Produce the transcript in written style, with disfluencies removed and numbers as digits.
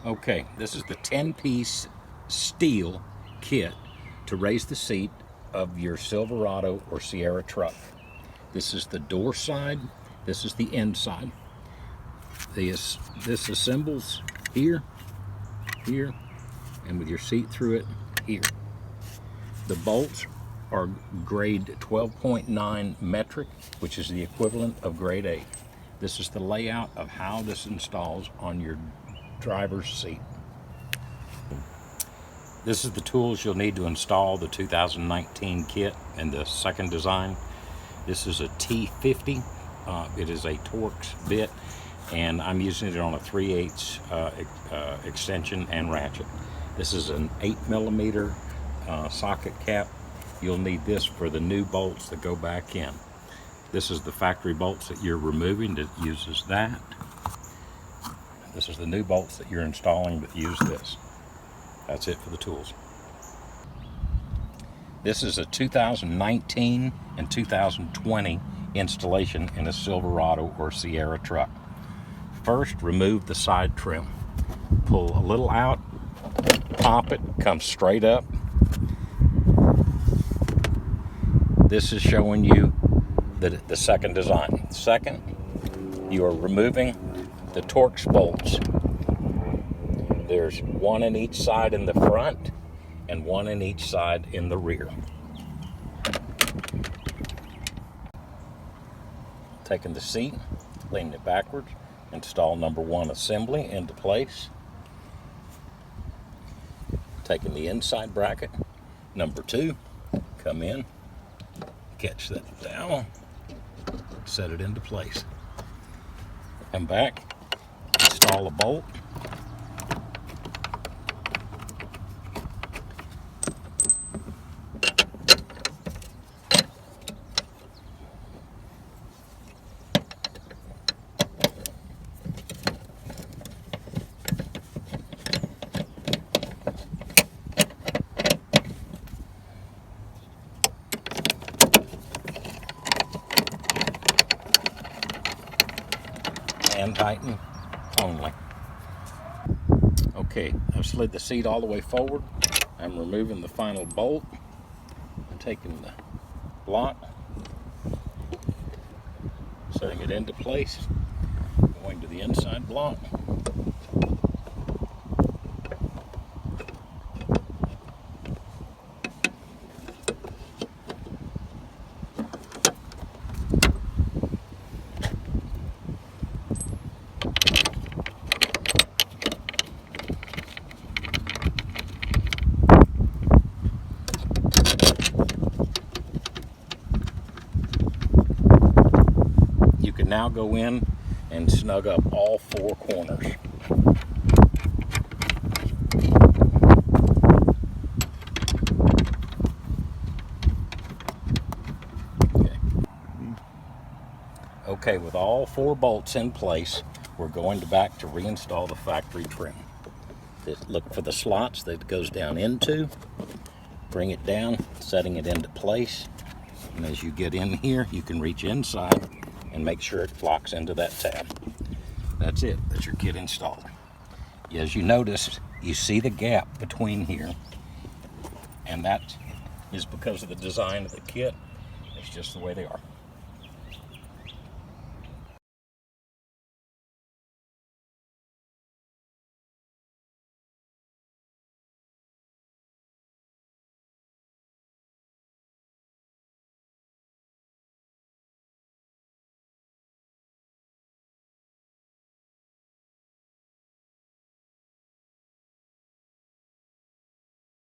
Okay, this is the 10-piece steel kit to raise the seat of your Silverado or Sierra truck. This is the door side, this is the inside. This assembles here, here, and with your seat through it, here. The bolts are grade 12.9 metric, which is the equivalent of grade 8. This is the layout of how this installs on your driver's seat. This is the tools you'll need to install the 2019 kit and the second design. This is a T50. It is a Torx bit, and I'm using it on a 3/8 extension and ratchet. This is an 8mm socket cap. You'll need this for the new bolts that go back in. This is the factory bolts that you're removing that uses that. This is the new bolts that you're installing that use this. That's it for the tools. This is a 2019 and 2020 installation in a Silverado or Sierra truck. First, remove the side trim. Pull a little out, pop it, comes straight up. This is showing you the second design. Second, you are removing the Torx bolts. There's one in each side in the front and one in each side in the rear. Taking the seat, leaning it backwards, install number 1 assembly into place. Taking the inside bracket, number 2, come in, catch that down, set it into place. Come back, install a bolt. And tighten only. Okay, I've slid the seat all the way forward. I'm removing the final bolt. I'm taking the block, setting it into place, going to the inside block. You can now go in and snug up all 4 corners. Okay, with all 4 bolts in place, we're going back to reinstall the factory trim. Look for the slots that it goes down into, bring it down, setting it into place, and as you get in here, you can reach inside and make sure it locks into that tab. That's it, that's your kit installed. As you notice, you see the gap between here, and that is because of the design of the kit. It's just the way they are.